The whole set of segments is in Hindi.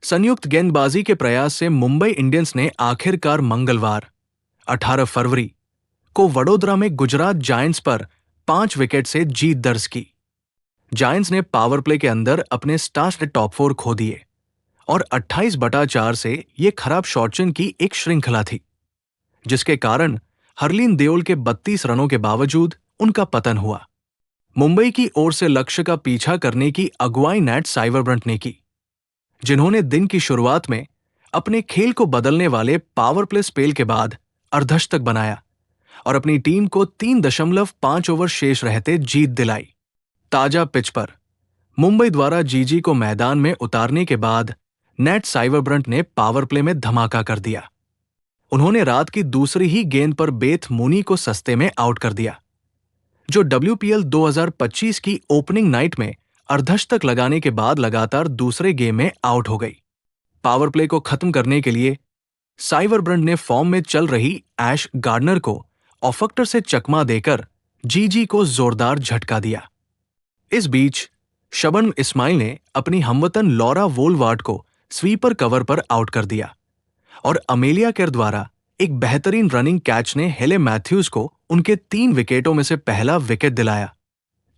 संयुक्त गेंदबाजी के प्रयास से मुंबई इंडियंस ने आखिरकार मंगलवार 18 फरवरी को वडोदरा में गुजरात जायंट्स पर 5 विकेट से जीत दर्ज की। जायंट्स ने पावर प्ले के अंदर अपने स्टार्ट टॉप 4 खो दिए और 28/4 से ये खराब शॉटचेन की एक श्रृंखला थी, जिसके कारण हरलीन देओल के 32 रनों के बावजूद उनका पतन हुआ। मुंबई की ओर से लक्ष्य का पीछा करने की अगुवाई नैट साइवरब्रंट ने की, जिन्होंने दिन की शुरुआत में अपने खेल को बदलने वाले पावर प्ले स्पेल के बाद अर्धशतक बनाया और अपनी टीम को 3.5 ओवर शेष रहते जीत दिलाई। ताजा पिच पर मुंबई द्वारा जीजी को मैदान में उतारने के बाद नैट साइवरब्रंट ने पावर प्ले में धमाका कर दिया। उन्होंने रात की दूसरी ही गेंद पर बेथ मूनी को सस्ते में आउट कर दिया, जो WPL 2025 की ओपनिंग नाइट में अर्धशतक लगाने के बाद लगातार दूसरे गेम में आउट हो गई। पावर प्ले को खत्म करने के लिए साइवरब्रंट ने फॉर्म में चल रही ऐश गार्डनर को ऑफक्टर से चकमा देकर जीजी को जोरदार झटका दिया। इस बीच शबनम इस्माइल ने अपनी हमवतन लॉरा वोलवार्ड को स्वीपर कवर पर आउट कर दिया और अमेलिया केर द्वारा एक बेहतरीन रनिंग कैच ने हेले मैथ्यूज को उनके 3 विकेटों में से पहला विकेट दिलाया,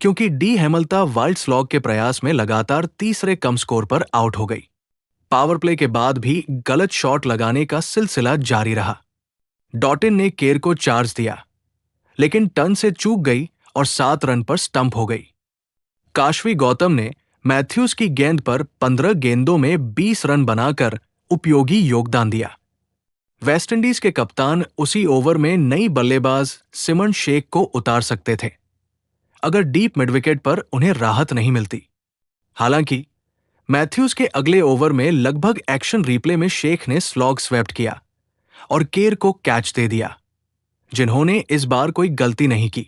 क्योंकि डी हेमलता वाइल्ड स्लॉग के प्रयास में लगातार तीसरे कम स्कोर पर आउट हो गई। पावर प्ले के बाद भी गलत शॉट लगाने का सिलसिला जारी रहा। डॉटिन ने केर को चार्ज दिया, लेकिन टर्न से चूक गई और 7 रन पर स्टंप हो गई। काशवी गौतम ने मैथ्यूज की गेंद पर 15 गेंदों में 20 रन बनाकर उपयोगी योगदान दिया। वेस्टइंडीज के कप्तान उसी ओवर में नई बल्लेबाज सिमन शेख को उतार सकते थे, अगर डीप मिडविकेट पर उन्हें राहत नहीं मिलती। हालांकि मैथ्यूज के अगले ओवर में लगभग एक्शन रिप्ले में शेख ने स्लॉग स्वेप्ट किया और केर को कैच दे दिया, जिन्होंने इस बार कोई गलती नहीं की।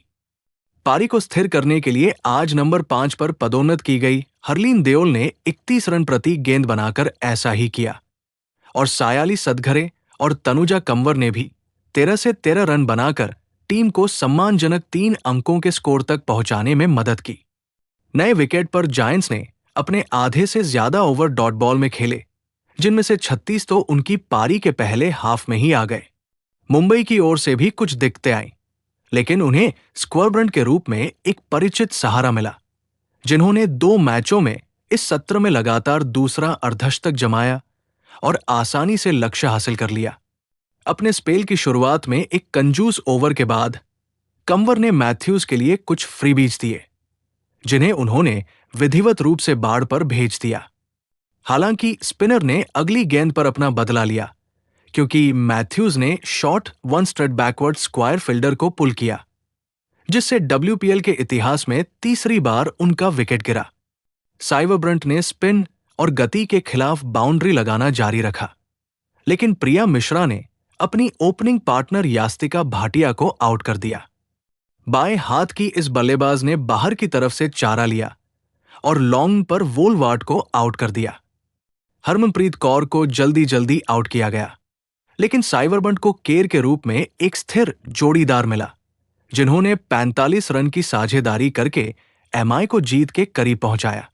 पारी को स्थिर करने के लिए आज नंबर 5 पर पदोन्नत की गई हरलीन देओल ने 31 रन प्रति गेंद बनाकर ऐसा ही किया और सायाली सदघरे और तनुजा कंवर ने भी 13 से 13 रन बनाकर टीम को सम्मानजनक 3 अंकों के स्कोर तक पहुंचाने में मदद की। नए विकेट पर जायंट्स ने अपने आधे से ज्यादा ओवर डॉट बॉल में खेले, जिनमें से 36 तो उनकी पारी के पहले हाफ में ही आ गए। मुंबई की ओर से भी कुछ दिक्कतें आईं, लेकिन उन्हें स्क्वाड्रन के रूप में एक परिचित सहारा मिला, जिन्होंने 2 मैचों में इस सत्र में लगातार दूसरा अर्धशतक जमाया और आसानी से लक्ष्य हासिल कर लिया। अपने स्पेल की शुरुआत में एक कंजूस ओवर के बाद कंवर ने मैथ्यूज के लिए कुछ फ्रीबीज दिए, जिन्हें उन्होंने विधिवत रूप से बाड़ पर भेज दिया। हालांकि स्पिनर ने अगली गेंद पर अपना बदला लिया, क्योंकि मैथ्यूज ने short 1 straight backward square fielder को पुल किया, जिससे WPL के इतिहास में तीसरी बार उनका विकेट गिरा। साइवरब्रंट ने स्पिन और गति के खिलाफ बाउंड्री लगाना जारी रखा, लेकिन प्रिया मिश्रा ने अपनी ओपनिंग पार्टनर यास्तिका भाटिया को आउट कर दिया। बाएं हाथ की इस बल्लेबाज ने बाहर की तरफ से चारा लिया और लॉन्ग पर वोलवार्ड को आउट कर दिया। हरमनप्रीत कौर को जल्दी जल्दी आउट किया गया, लेकिन साइवरब्रंट को केर के रूप में एक स्थिर जोड़ीदार मिला, जिन्होंने 45 रन की साझेदारी करके MI को जीत के करीब पहुंचाया।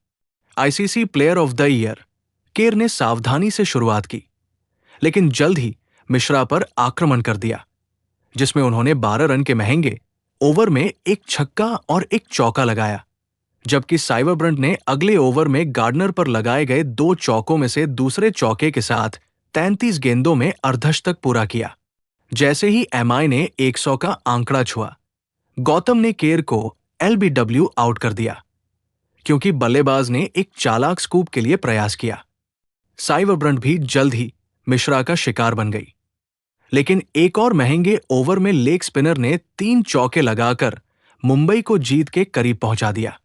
ICC player of the year केर ने सावधानी से शुरुआत की, लेकिन जल्द ही मिश्रा पर आक्रमण कर दिया, जिसमें उन्होंने 12 रन के महंगे ओवर में एक छक्का और एक चौका लगाया, जबकि साइवरब्रंट ने अगले ओवर में गार्डनर पर लगाए गए 2 चौकों में से दूसरे चौके के साथ 33 गेंदों में अर्धशतक पूरा किया। जैसे ही MI ने 100 का आंकड़ा छुआ, गौतम ने केर को LBW आउट कर दिया, क्योंकि बल्लेबाज ने एक चालाक स्कूप के लिए प्रयास किया। साइवरब्रंट भी जल्द ही मिश्रा का शिकार बन गई, लेकिन एक और महंगे ओवर में लेग स्पिनर ने 3 चौके लगाकर मुंबई को जीत के करीब पहुंचा दिया।